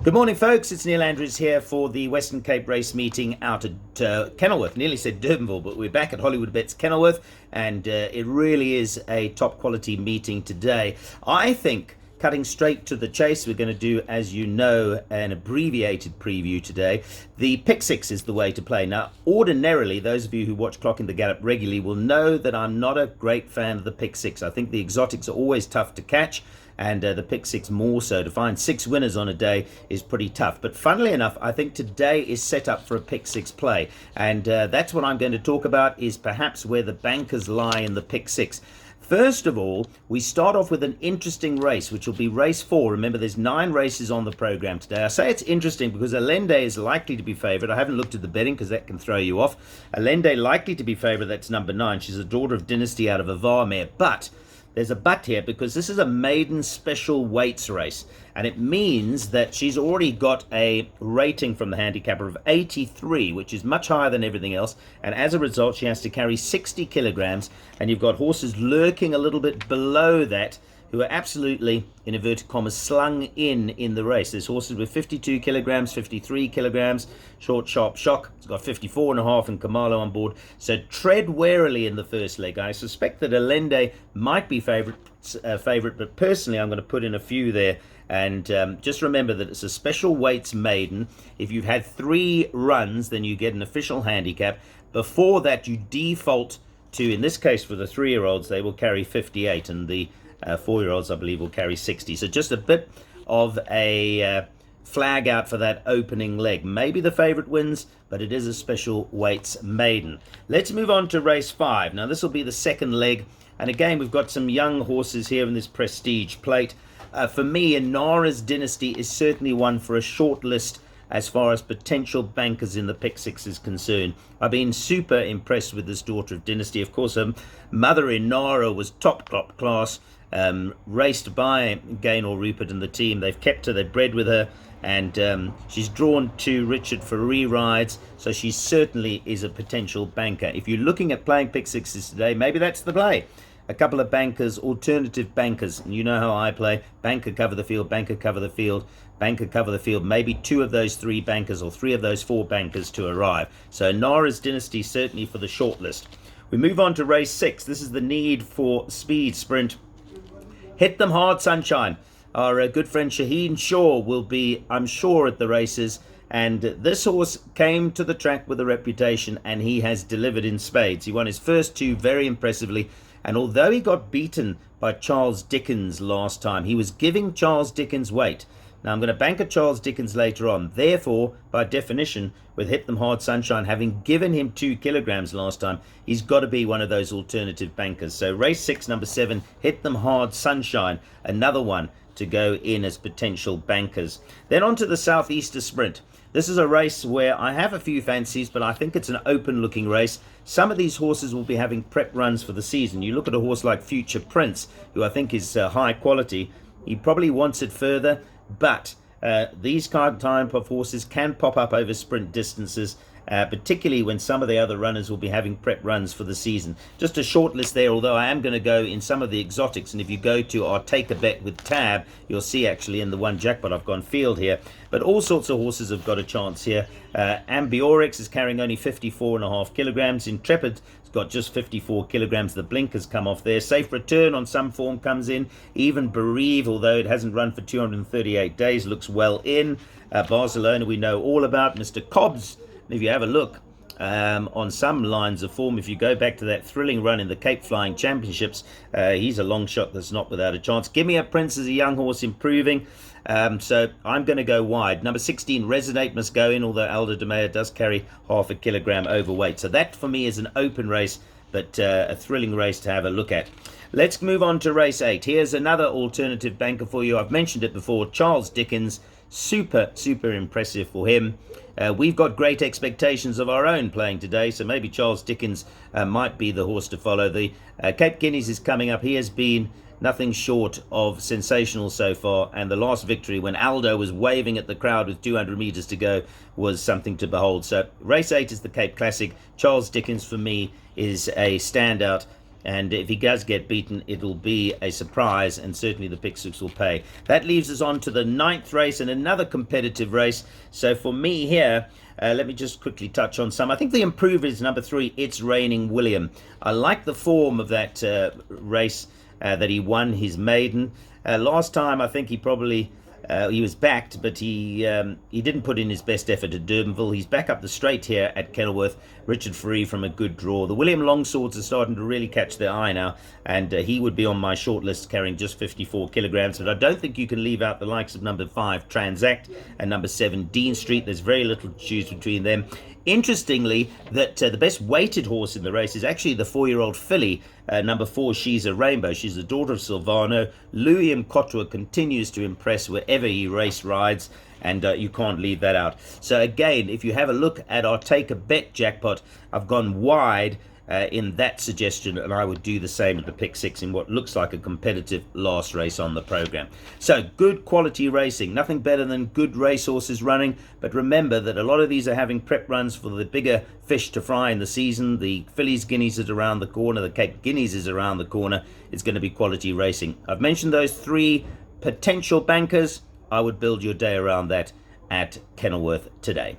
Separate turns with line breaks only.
Good morning, folks. It's Neil Andrews here for the Western Cape race meeting out at Kenilworth. Nearly said Durbanville, but we're back at Hollywood Bets Kenilworth, and it really is a top quality meeting today. I think, cutting straight to the chase, we're going to do, as you know, an abbreviated preview today. The pick six is the way to play. Now, ordinarily, those of you who watch Clocking the Gallop regularly will know that I'm not a great fan of the pick six. I think the exotics are always tough to catch, and the pick six more so. To find six winners on a day is pretty tough. But funnily enough, I think today is set up for a pick six play, and that's what I'm going to talk about, is perhaps where the bankers lie in the pick six. First of all, we start off with an interesting race, which will be race 4. Remember, there's 9 races on the program today. I say it's interesting because Allende is likely to be favourite. I haven't looked at the betting because that can throw you off. Allende likely to be favourite. That's number 9. She's a daughter of Dynasty out of a Var mare. But there's a but here, because this is a maiden special weights race, and it means that she's already got a rating from the handicapper of 83, which is much higher than everything else, and as a result she has to carry 60 kilograms, and you've got horses lurking a little bit below that who are absolutely, in inverted commas, slung in the race. There's horses with 52 kilograms, 53 kilograms. Short Sharp Shock, it's got 54 and a half, and Kamalo on board. So tread warily in the first leg. I suspect that Allende might be favourite, but personally I'm going to put in a few there. And just remember that it's a special weights maiden. If you've had 3 runs, then you get an official handicap. Before that, you default to, in this case for the 3-year-olds, they will carry 58, and the 4-year-olds, I believe, will carry 60. So just a bit of a flag out for that opening leg. Maybe the favourite wins, but it is a special weights maiden. Let's move on to race 5. Now, this will be the second leg. And again, we've got some young horses here in this prestige plate. For me, Inara's Dynasty is certainly one for a short list as far as potential bankers in the pick six is concerned. I've been super impressed with this daughter of Dynasty. Of course, her mother Inara was top class, raced by Gaynor Rupert and the team. They've kept her, they've bred with her, and she's drawn to Richard for re-rides, so she certainly is a potential banker. If you're looking at playing pick sixes today, maybe that's the play. A couple of bankers, alternative bankers, and you know how I play. Banker cover the field, banker cover the field, banker cover the field. Maybe 2 of those 3 bankers or 3 of those 4 bankers to arrive. So Nara's Dynasty certainly for the short list. We move on to race 6. This is the need for speed sprint. Hit them hard, Sunshine. Our good friend Shaheen Shaw will be, I'm sure, at the races. And this horse came to the track with a reputation, and he has delivered in spades. He won his first 2 very impressively. And although he got beaten by Charles Dickens last time, he was giving Charles Dickens weight. Now, I'm going to bank at Charles Dickens later on. Therefore, by definition, with Hit Them Hard Sunshine having given him 2 kilograms last time, he's got to be one of those alternative bankers. So race 6, number 7, Hit Them Hard Sunshine, another one to go in as potential bankers. Then on to the Southeaster Sprint. This is a race where I have a few fancies, but I think it's an open-looking race. Some of these horses will be having prep runs for the season. You look at a horse like Future Prince, who I think is high quality. He probably wants it further, but these kind of horses can pop up over sprint distances, particularly when some of the other runners will be having prep runs for the season. Just a short list there, although I am going to go in some of the exotics, and if you go to our Take a Bet with Tab, you'll see actually in the one jackpot I've gone field here. But all sorts of horses have got a chance here. Ambiorix is carrying only 54.5 kilograms. Intrepid has got just 54 kilograms. The blink has come off there. Safe Return on some form comes in. Even Bereave, although it hasn't run for 238 days, looks well in. Barcelona we know all about. Mr. Cobbs, if you have a look on some lines of form, if you go back to that thrilling run in the Cape Flying Championships, he's a long shot that's not without a chance. Give Me a Prince is a young horse improving, so I'm going to go wide. Number 16, Resonate, must go in, although Aldo de Meyer does carry half a kilogram overweight. So that for me is an open race, but a thrilling race to have a look at. Let's move on to race 8. Here's another alternative banker for you. I've mentioned it before, Charles Dickens. Super impressive for him. We've got great expectations of our own playing today, so maybe Charles Dickens might be the horse to follow. The Cape Guineas is coming up. He has been nothing short of sensational so far, and the last victory when Aldo was waving at the crowd with 200 meters to go was something to behold. So race 8 is the Cape Classic. Charles Dickens for me is a standout. And if he does get beaten, it'll be a surprise, and certainly the pick six will pay. That leaves us on to the 9th race, and another competitive race. So for me here, let me just quickly touch on some. I think the improver is number 3, It's Raining William. I like the form of that race that he won his maiden. Last time, I think he was backed, but he didn't put in his best effort at Durbanville. He's back up the straight here at Kenilworth. Richard Free from a good draw. The William Longswords are starting to really catch their eye now, and he would be on my short list carrying just 54 kilograms. But I don't think you can leave out the likes of number 5, Transact, and number 7, Dean Street. There's very little to choose between them. Interestingly, that the best weighted horse in the race is actually the 4-year-old filly, number 4, She's a Rainbow. She's the daughter of Silvano. Louis Mkotwa continues to impress wherever he race rides, and you can't leave that out. So again, if you have a look at our Take a Bet jackpot, I've gone wide in that suggestion, and I would do the same at the pick six in what looks like a competitive last race on the program. So good quality racing, nothing better than good racehorses running. But remember that a lot of these are having prep runs for the bigger fish to fry in the season. The Fillies Guineas is around the corner, the Cape Guineas is around the corner. It's going to be quality racing. I've mentioned those 3 potential bankers. I would build your day around that at Kenilworth today.